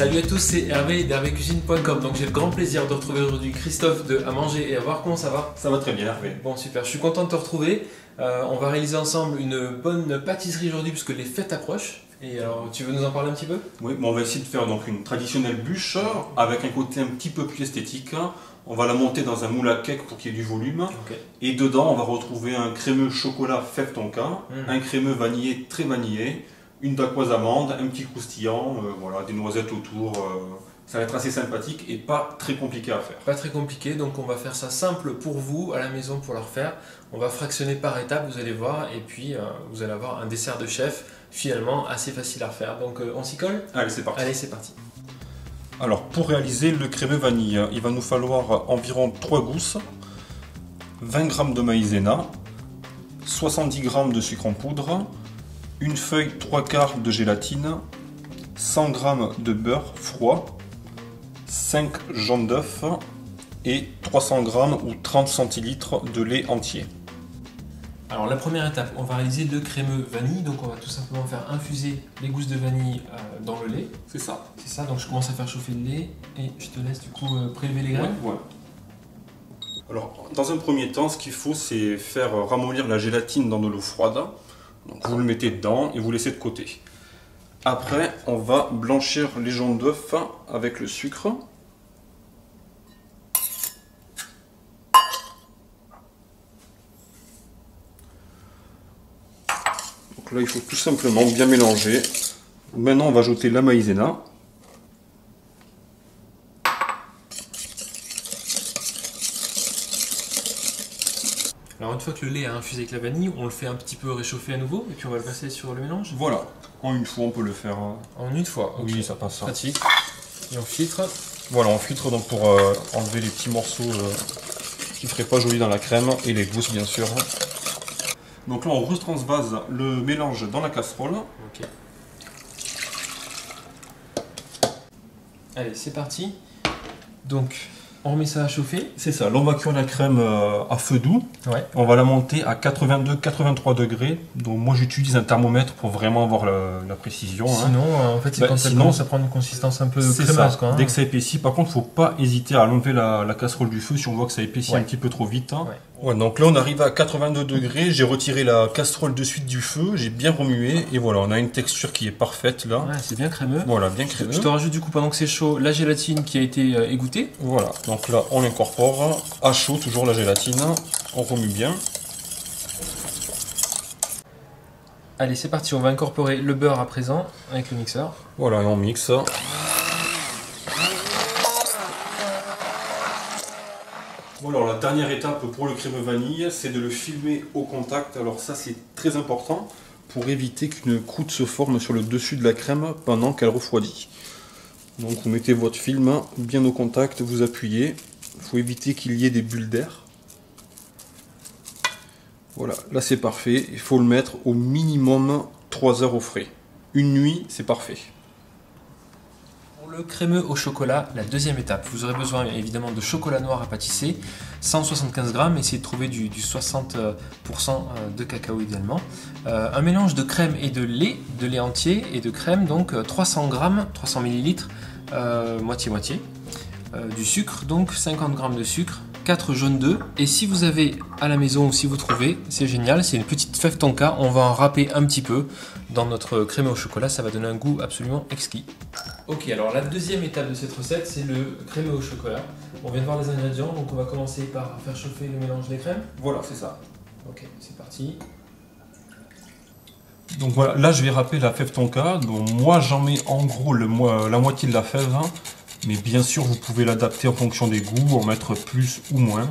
Salut à tous, c'est Hervé d'hervécuisine.com. Donc j'ai le grand plaisir de retrouver aujourd'hui Christophe de À Manger et à Voir. Comment ça va? Ça va très bien, Hervé. Bon, super, je suis content de te retrouver. On va réaliser ensemble une bonne pâtisserie aujourd'hui puisque les fêtes approchent. Et alors, tu veux nous en parler un petit peu? Oui, bon, on va essayer de faire donc une traditionnelle bûche avec un côté un petit peu plus esthétique. On va la monter dans un moule à cake pour qu'il y ait du volume. Okay. Et dedans, on va retrouver un crémeux chocolat fève tonka, un crémeux vanillé très vanillé, une dacquoise amande, un petit croustillant, voilà, des noisettes autour. Ça va être assez sympathique et pas très compliqué à faire. Pas très compliqué, donc on va faire ça simple pour vous à la maison pour le refaire. On va fractionner par étapes, vous allez voir, et puis vous allez avoir un dessert de chef finalement assez facile à refaire. Donc on s'y colle? Allez, c'est parti. Allez, c'est parti. Alors, pour réaliser le crémeux vanille, il va nous falloir environ 3 gousses, 20 g de maïzena, 70 g de sucre en poudre, une feuille 3/4 de gélatine, 100 g de beurre froid, 5 jaunes d'œufs et 300 g ou 30 centilitres de lait entier. Alors la première étape, on va réaliser le crémeux vanille, donc on va tout simplement faire infuser les gousses de vanille dans le lait. C'est ça. C'est ça, donc je commence à faire chauffer le lait et je te laisse du coup prélever les graines. Ouais. Alors dans un premier temps, ce qu'il faut c'est faire ramollir la gélatine dans de l'eau froide. Donc vous le mettez dedans et vous laissez de côté. Après, on va blanchir les jaunes d'œufs avec le sucre. Donc là, il faut tout simplement bien mélanger. Maintenant, on va ajouter la maïzena. Alors une fois que le lait a infusé avec la vanille, on le fait un petit peu réchauffer à nouveau et puis on va le passer sur le mélange. Voilà, en une fois, on peut le faire. En une fois, okay. Oui, ça passe. Pratique. Et on filtre. Voilà, on filtre donc pour enlever les petits morceaux qui ne feraient pas joli dans la crème et les gousses bien sûr. Donc là, on retransvase le mélange dans la casserole. Ok. Allez, c'est parti. Donc, on remet ça à chauffer. C'est ça, là on va cuire la crème à feu doux. Ouais. On va la monter à 82-83 degrés. Donc moi j'utilise un thermomètre pour vraiment avoir la précision. Sinon, en fait, c'est quand sinon, ça prend une consistance un peu crémeuse. Quoi, hein. Dès que ça épaissit, par contre, il ne faut pas hésiter à enlever la casserole du feu si on voit que ça épaissit un petit peu trop vite. Ouais, donc là on arrive à 82 degrés, j'ai retiré la casserole de suite du feu, j'ai bien remué et voilà, on a une texture qui est parfaite là. Ouais, c'est bien crémeux. Voilà, bien crémeux. Je te rajoute du coup pendant que c'est chaud la gélatine qui a été égouttée. Voilà, donc là on l'incorpore à chaud, toujours la gélatine, on remue bien. Allez, c'est parti, on va incorporer le beurre à présent avec le mixeur. Voilà, et on mixe. Bon, alors la dernière étape pour le crémeux vanille, c'est de le filmer au contact. Alors ça c'est très important pour éviter qu'une croûte se forme sur le dessus de la crème pendant qu'elle refroidit. Donc vous mettez votre film bien au contact, vous appuyez. Il faut éviter qu'il y ait des bulles d'air. Voilà, là c'est parfait. Il faut le mettre au minimum 3 heures au frais. Une nuit, c'est parfait. Le crémeux au chocolat, la deuxième étape. Vous aurez besoin évidemment de chocolat noir à pâtisser, 175 g, essayez de trouver du 60% de cacao idéalement. Un mélange de crème et de lait entier et de crème, donc 300 g, 300 ml, moitié-moitié. Du sucre, donc 50 g de sucre, 4 jaunes d'œufs. Et si vous avez à la maison ou si vous trouvez, c'est génial, c'est une petite fève tonka, on va en râper un petit peu dans notre crémeux au chocolat, ça va donner un goût absolument exquis. Ok, alors la deuxième étape de cette recette, c'est le crémeux au chocolat. On vient de voir les ingrédients, donc on va commencer par faire chauffer le mélange des crèmes. Voilà, c'est ça. Ok, c'est parti. Donc voilà, là je vais râper la fève tonka. Donc moi j'en mets en gros la moitié de la fève. Mais bien sûr, vous pouvez l'adapter en fonction des goûts, en mettre plus ou moins.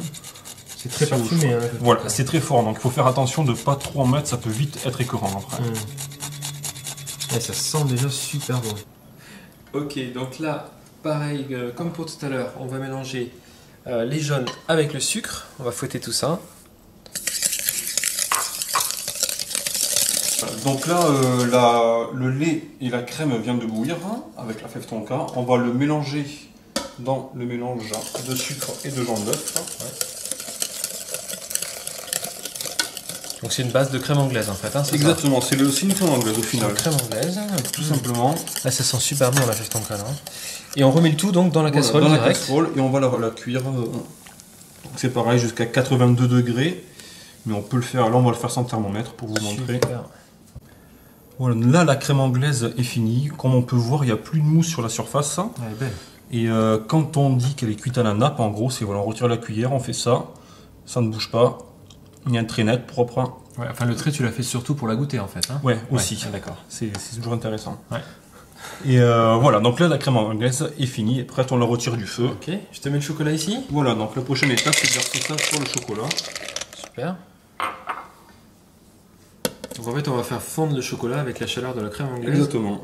C'est très parfumé. Voilà, c'est très fort, donc il faut faire attention de ne pas trop en mettre, ça peut vite être écœurant après. Et ça sent déjà super bon. Ok, donc là, pareil, comme pour tout à l'heure, on va mélanger les jaunes avec le sucre. On va fouetter tout ça. Donc là, le lait et la crème viennent de bouillir avec la fève tonka. On va le mélanger dans le mélange de sucre et de jaune d'œuf. Donc c'est une base de crème anglaise en fait. Hein, exactement, c'est aussi une crème anglaise au final. Une crème anglaise, tout simplement. Là ça sent super bon la fève en canne. Et on remet le tout donc dans la casserole dans direct. La casserole et on va la cuire. C'est pareil jusqu'à 82 degrés. Mais on peut le faire, là on va le faire sans thermomètre pour vous montrer. Voilà, là la crème anglaise est finie. Comme on peut voir, il n'y a plus de mousse sur la surface. Elle est belle. Et quand on dit qu'elle est cuite à la nappe, en gros, c'est voilà, on retire la cuillère, on fait ça, ça ne bouge pas. Il y a un trait net, propre. Ouais, enfin le trait tu l'as fait surtout pour la goûter en fait. Hein. Ouais, aussi. Ouais, d'accord. C'est toujours intéressant. Ouais. Et voilà, donc là la crème anglaise est finie, prête, on la retire du feu. Ok, je te mets le chocolat ici. Voilà, donc la prochaine étape c'est de verser ça sur le chocolat. Super. Donc en fait on va faire fondre le chocolat avec la chaleur de la crème anglaise. Exactement.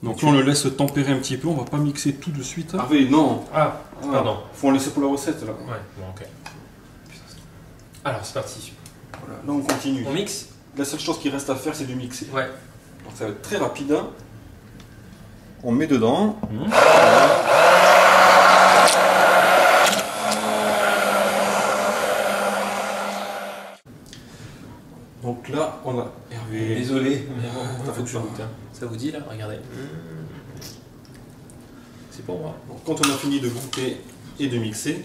Donc là on le laisse tempérer un petit peu, on va pas mixer tout de suite. Ah oui, non. Pardon. Faut en laisser pour la recette là. Ouais, bon ok. Alors c'est parti. Voilà, là on continue. On mixe. La seule chose qui reste à faire c'est de mixer. Ouais. Donc ça va être très rapide. On met dedans. Donc là, on a Hervé. Désolé, mais ça faut que je goûte. Hein. Ça vous dit là? Regardez. C'est pour moi. Donc, quand on a fini de goûter et de mixer,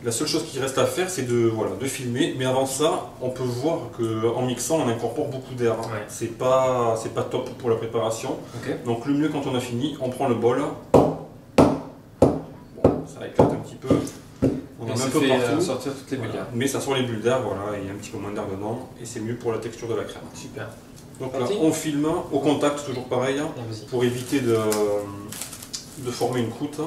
la seule chose qui reste à faire, c'est de filmer. Mais avant ça, on peut voir qu'en mixant, on incorpore beaucoup d'air. Hein. Ouais. C'est pas top pour la préparation. Okay. Donc le mieux, quand on a fini, on prend le bol. Bon, ça éclate un petit peu. On en met un peu partout. Sortir toutes les bulles d'air. Mais ça sort les bulles d'air, voilà, il y a un petit peu moins d'air dedans. Et c'est mieux pour la texture de la crème. Super. Donc là, on filme au contact, toujours pareil, pour éviter de former une croûte.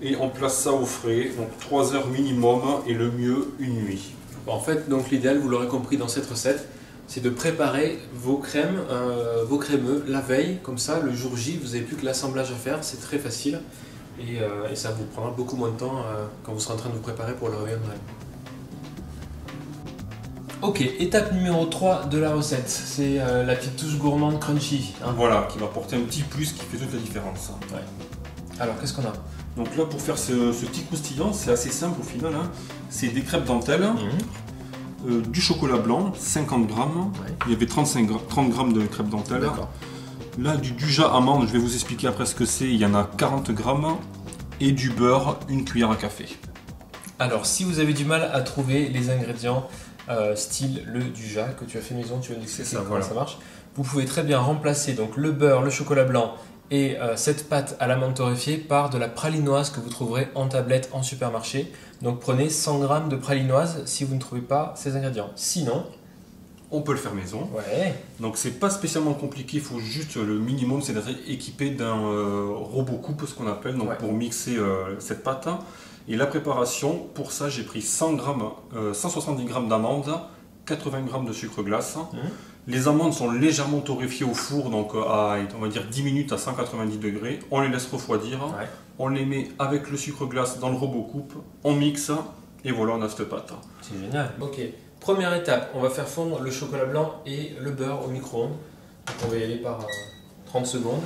Et on place ça au frais, donc 3 heures minimum et le mieux une nuit. En fait, donc l'idéal, vous l'aurez compris dans cette recette, c'est de préparer vos crèmes, vos crémeux la veille, comme ça le jour J, vous n'avez plus que l'assemblage à faire, c'est très facile et ça vous prendra beaucoup moins de temps quand vous serez en train de vous préparer pour le réveillon de Noël. Ok, étape numéro 3 de la recette, c'est la petite touche gourmande crunchy. Hein. Voilà, qui va apporter un petit plus qui fait toute la différence. Ouais. Alors, qu'est-ce qu'on a? Donc là, pour faire ce petit croustillant, c'est assez simple au final. Hein. C'est des crêpes dentelles, du chocolat blanc, 50 grammes. Ouais. Il y avait 30 grammes de crêpes dentelles. D'accord. Là, du Duja amande, je vais vous expliquer après ce que c'est. Il y en a 40 grammes. Et du beurre, une cuillère à café. Alors, si vous avez du mal à trouver les ingrédients style le Duja que tu as fait maison, tu vas nous expliquer comment ça marche. Vous pouvez très bien remplacer donc, le beurre, le chocolat blanc et cette pâte à l'amande torréfiée par de la pralinoise que vous trouverez en tablette en supermarché. Donc prenez 100 g de pralinoise si vous ne trouvez pas ces ingrédients. Sinon, on peut le faire maison. Ouais. Donc c'est pas spécialement compliqué, il faut juste le minimum, c'est d'être équipé d'un robot coupe, ce qu'on appelle, donc pour mixer cette pâte. Et la préparation, pour ça j'ai pris 170 g d'amandes, 80 g de sucre glace. Les amandes sont légèrement torréfiées au four, donc à on va dire 10 minutes à 190 degrés. On les laisse refroidir, on les met avec le sucre glace dans le robot coupe, on mixe et voilà, on a cette pâte. C'est génial. Ok, première étape, on va faire fondre le chocolat blanc et le beurre au micro-ondes. Donc on va y aller par 30 secondes.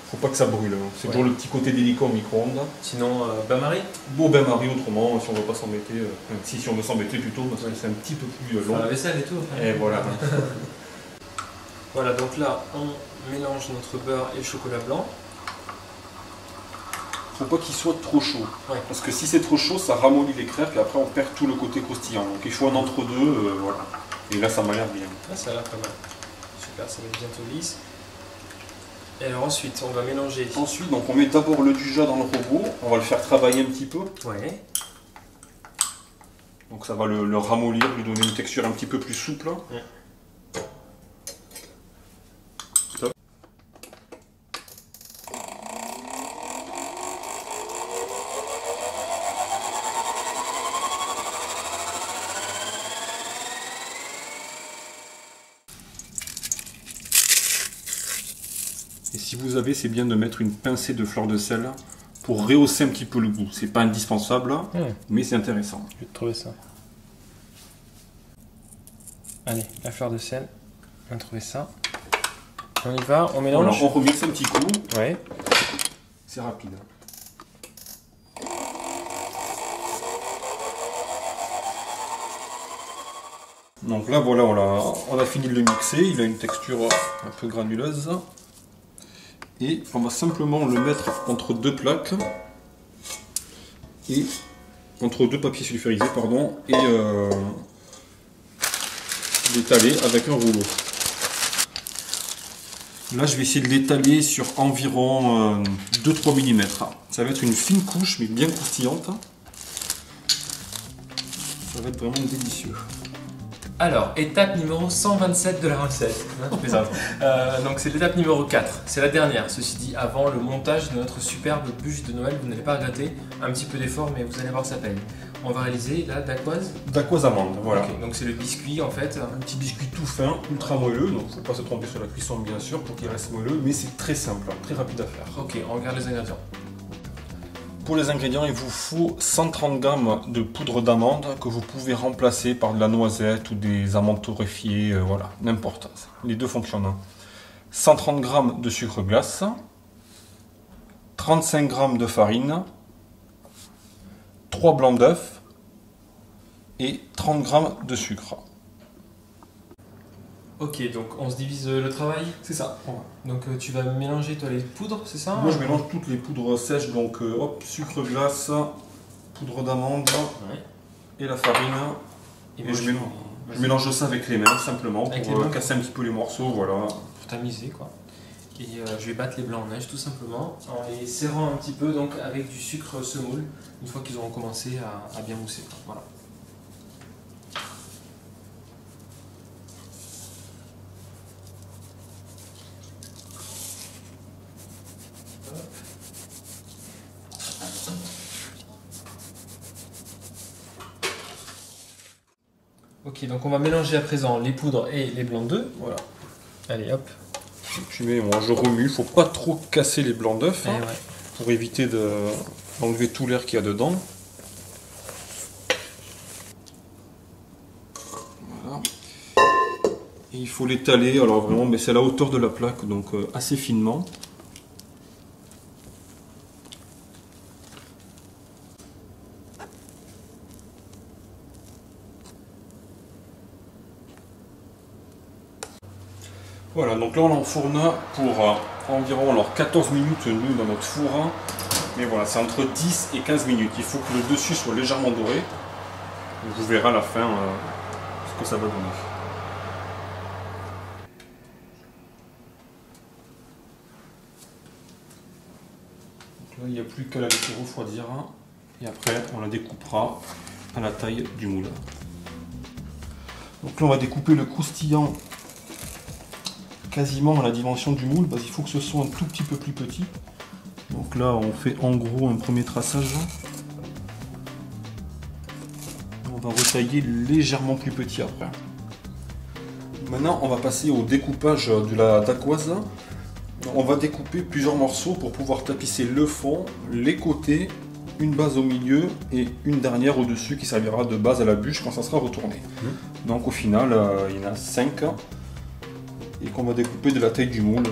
Faut pas que ça brûle, hein. C'est toujours le petit côté délicat au micro-ondes. Sinon, bain-marie? Bon, bain-marie autrement, si on ne veut pas s'embêter. Si on veut s'embêter plutôt, parce que c'est un petit peu plus long. La vaisselle et tout. Et voilà. Voilà, donc là, on mélange notre beurre et le chocolat blanc. Faut pas qu'il soit trop chaud. Parce que si c'est trop chaud, ça ramollit les crêpes et après on perd tout le côté croustillant. Donc il faut un entre-deux, voilà. Et là, ça m'a l'air bien. Ah, ça a l'air pas mal. Super, ça va être bientôt lisse. Et alors ensuite, on va mélanger. Ensuite, donc on met d'abord le Duja dans le robot. On va le faire travailler un petit peu. Ouais. Donc ça va le ramollir, lui donner une texture un petit peu plus souple. Stop. Et si vous avez, c'est bien de mettre une pincée de fleur de sel pour rehausser un petit peu le goût. C'est pas indispensable, mais c'est intéressant. Je vais te trouver ça. Allez, la fleur de sel, on va trouver ça. On y va, on mélange. Alors, on remixe un petit coup. Ouais. C'est rapide. Donc là voilà, on a fini de le mixer, il a une texture un peu granuleuse. Et on va simplement le mettre entre deux plaques et entre deux papiers sulfurisés, pardon, et l'étaler avec un rouleau. Là je vais essayer de l'étaler sur environ 2-3 mm. Ça va être une fine couche mais bien croustillante. Ça va être vraiment délicieux. Alors, étape numéro 127 de la recette. Non, je plaisante. Donc c'est l'étape numéro 4, c'est la dernière, ceci dit, avant le montage de notre superbe bûche de Noël. Vous n'allez pas regretter, un petit peu d'effort, mais vous allez voir ça paye. On va réaliser la dacquoise. Dacquoise amande, voilà. Okay, donc c'est le biscuit en fait. Un petit biscuit tout fin, ultra moelleux, donc il ne faut pas se tromper sur la cuisson bien sûr pour qu'il reste moelleux, mais c'est très simple, très rapide à faire. Ok, on regarde les ingrédients. Pour les ingrédients, il vous faut 130 g de poudre d'amande que vous pouvez remplacer par de la noisette ou des amandes torréfiées, voilà, n'importe. Les deux fonctionnent. 130 g de sucre glace, 35 g de farine, 3 blancs d'œufs et 30 g de sucre. Ok, donc on se divise le travail. C'est ça. Donc tu vas mélanger toi les poudres, c'est ça? Moi je mélange toutes les poudres sèches, donc hop, sucre glace, poudre d'amande et la farine. Et je mélange ça avec les mains simplement pour casser un petit peu les morceaux, voilà. Pour tamiser quoi. Et je vais battre les blancs en neige tout simplement en les serrant un petit peu donc avec du sucre semoule une fois qu'ils auront commencé à bien mousser. Voilà. Ok, donc on va mélanger à présent les poudres et les blancs d'œufs. Voilà. Allez, hop. Je remue, il ne faut pas trop casser les blancs d'œufs hein, pour éviter d'enlever tout l'air qu'il y a dedans. Voilà. Et il faut l'étaler, alors vraiment, mais c'est à la hauteur de la plaque, donc assez finement. Voilà, donc là on l'enfourne pour environ alors 14 minutes nous dans notre four. Mais voilà, c'est entre 10 et 15 minutes. Il faut que le dessus soit légèrement doré. Vous verrez à la fin ce que ça va donner. Donc là il n'y a plus qu'à la laisser refroidir. Et après on la découpera à la taille du moule. Donc là on va découper le croustillant quasiment à la dimension du moule parce qu'il faut que ce soit un tout petit peu plus petit. Donc là on fait en gros un premier traçage. On va retailler légèrement plus petit après. Maintenant on va passer au découpage de la dacquoise. On va découper plusieurs morceaux pour pouvoir tapisser le fond, les côtés, une base au milieu et une dernière au-dessus qui servira de base à la bûche quand ça sera retourné. Donc au final il y en a 5. Et qu'on va découper de la taille du moule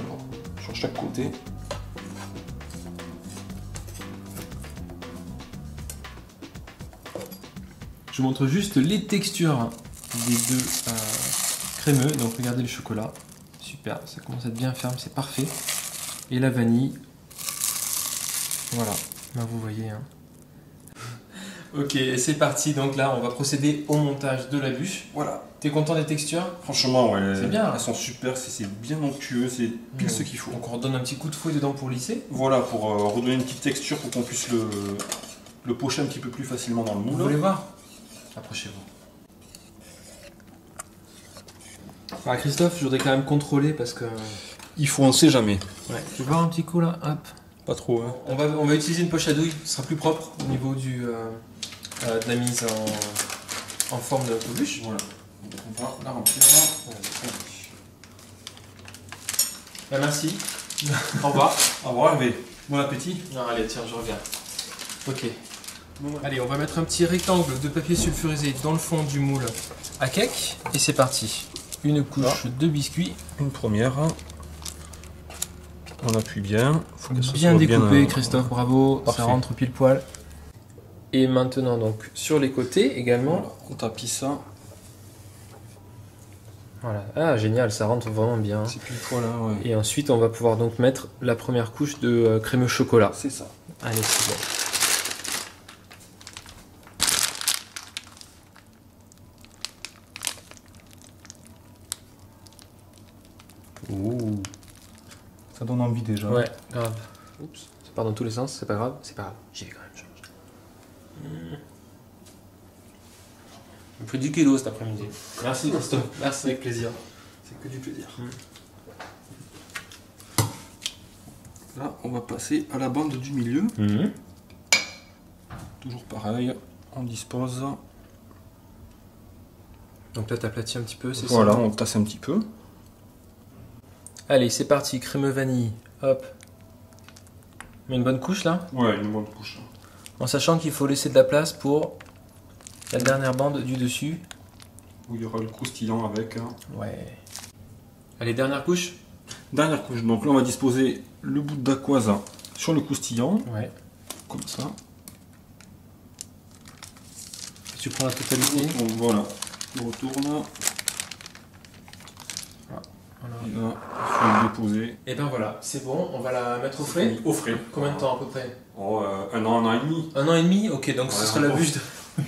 sur chaque côté. Je vous montre juste les textures des deux crémeux. Donc regardez le chocolat, super, ça commence à être bien ferme, c'est parfait. Et la vanille, voilà, là vous voyez. Hein. Ok, c'est parti, donc là on va procéder au montage de la bûche. Voilà. T'es content des textures? Franchement, ouais, c'est bien. Elles sont super, c'est bien onctueux, c'est pile ce qu'il faut. Donc on redonne un petit coup de fouet dedans pour lisser. Voilà, pour redonner une petite texture pour qu'on puisse le pocher un petit peu plus facilement dans le moule. Vous voulez voir? Approchez-vous. Ah, Christophe, je voudrais quand même contrôler parce que... Il faut, on sait jamais. Ouais. Tu veux voir un petit coup là? Hop. Pas trop, hein. On va utiliser une poche à douille, ce sera plus propre au niveau de la mise en forme de bûche. Voilà. On va la remplir. Ben, merci. Au revoir. Au revoir Hervé. Bon appétit. Non, allez, tiens, je reviens. Ok. Bon, allez, on va mettre un petit rectangle de papier sulfurisé dans le fond du moule à cake. Et c'est parti. Une couche de biscuits. Une première. On appuie bien. Faut que bien découpé, Christophe, bravo. Parfait. Ça rentre pile poil. Et maintenant, donc, sur les côtés également. Voilà, on tapisse ça. Voilà. Ah, génial, ça rentre vraiment bien. C'est pile poil là, ouais. Et ensuite, on va pouvoir donc mettre la première couche de crémeux chocolat. C'est ça. Allez, c'est bon. Ouh. Ça donne envie déjà. Ouais, grave. Oups, ça part dans tous les sens, c'est pas grave. C'est pas grave, j'y vais quand même. J'ai pris 10 kilos cet après-midi. Merci Christophe, merci. Avec plaisir. C'est que du plaisir. Là, on va passer à la bande du milieu. Toujours pareil, on dispose. Donc là, t'aplatis un petit peu, c'est ça? Voilà, on tasse un petit peu. Allez, c'est parti, crémeux vanille. Hop. On met une bonne couche là? Ouais, une bonne couche. En sachant qu'il faut laisser de la place pour la dernière bande du dessus. Où il y aura le croustillant avec. Ouais. Allez, dernière couche? Dernière couche, donc là on va disposer le bout d'aquoise sur le croustillant. Ouais. Comme ça. Tu prends la totalité. Donc voilà, on retourne. Voilà. Et là, il faut le déposer. Et ben voilà, c'est bon, on va la mettre au frais. Au frais. Combien de temps à peu près? Oh, un an et demi. Un an et demi? Ok, donc ce Ouais, sera la bûche,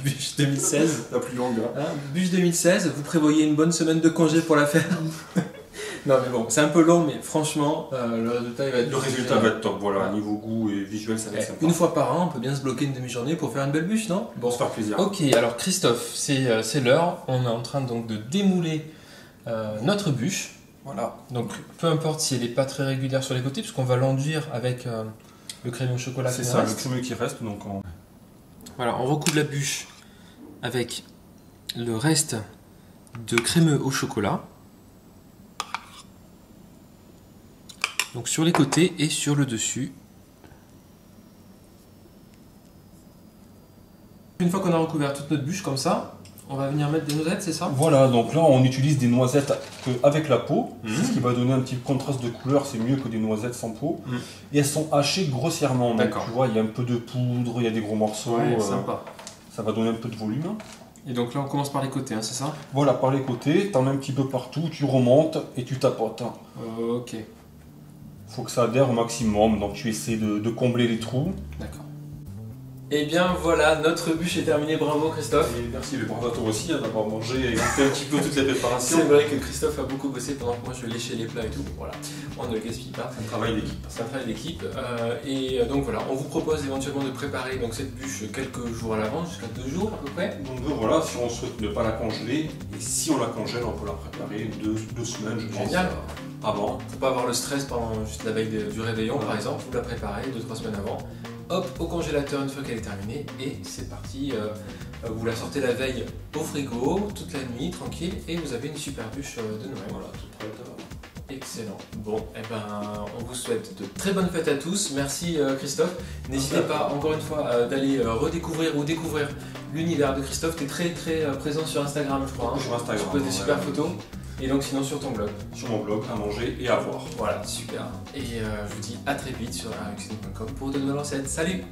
bûche 2016. La plus longue. Hein, bûche 2016, vous prévoyez une bonne semaine de congé pour la faire. Non mais bon, c'est un peu long, mais franchement, le résultat il va être... Le résultat va être top, voilà, niveau goût et visuel, ça va être sympa. Une fois par an, on peut bien se bloquer une demi-journée pour faire une belle bûche, non? Bon, se faire plaisir. Ok, alors Christophe, c'est l'heure. On est en train donc de démouler notre bûche. Voilà. Donc peu importe si elle n'est pas très régulière sur les côtés, puisqu'on va l'enduire avec le crémeux au chocolat. C'est qui ça, reste. le crémeux qui reste. Donc Voilà, on recouvre la bûche avec le reste de crémeux au chocolat. Donc sur les côtés et sur le dessus. Une fois qu'on a recouvert toute notre bûche comme ça, on va venir mettre des noisettes, c'est ça? Voilà, donc là on utilise des noisettes avec la peau, c'est ce qui va donner un petit contraste de couleur, c'est mieux que des noisettes sans peau. Et elles sont hachées grossièrement, donc tu vois, il y a un peu de poudre, il y a des gros morceaux, sympa. Ça va donner un peu de volume. Et donc là on commence par les côtés, hein, c'est ça? Voilà, par les côtés, t'en mets un petit peu partout, tu remontes et tu tapotes. Ok. Faut que ça adhère au maximum, donc tu essaies de combler les trous. D'accord. Et bien voilà, notre bûche est terminée, bravo Christophe. Et merci, bravo à toi aussi d'avoir mangé et goûté un petit peu toutes les préparations. C'est vrai que Christophe a beaucoup bossé pendant que moi je léchais les plats et tout. Voilà, on ne le gaspille pas. C'est un travail d'équipe. C'est un travail d'équipe. Et donc voilà, on vous propose éventuellement de préparer donc, cette bûche quelques jours à l'avance, jusqu'à 2 jours à peu près. Donc voilà, si on souhaite ne pas la congeler, et si on la congèle, on peut la préparer 2 semaines, je pense. Génial. Avant. Faut pas avoir le stress pendant juste la veille du réveillon par exemple, vous la préparez 2-3 semaines avant. Hop, au congélateur une fois qu'elle est terminée et c'est parti. Vous la sortez la veille au frigo, toute la nuit, tranquille, et vous avez une super bûche de Noël. Voilà, toute prête. Excellent. Bon, et ben, on vous souhaite de très bonnes fêtes à tous. Merci Christophe. N'hésitez pas, encore une fois, d'aller redécouvrir ou découvrir l'univers de Christophe. Tu es très très présent sur Instagram, je crois. Hein. Sur Instagram. Tu poses des super photos. Et donc sinon sur ton blog. Sur mon blog, à manger et à voir. Voilà, super. Et je vous dis à très vite sur arxen.com pour de nouvelles recettes. Salut!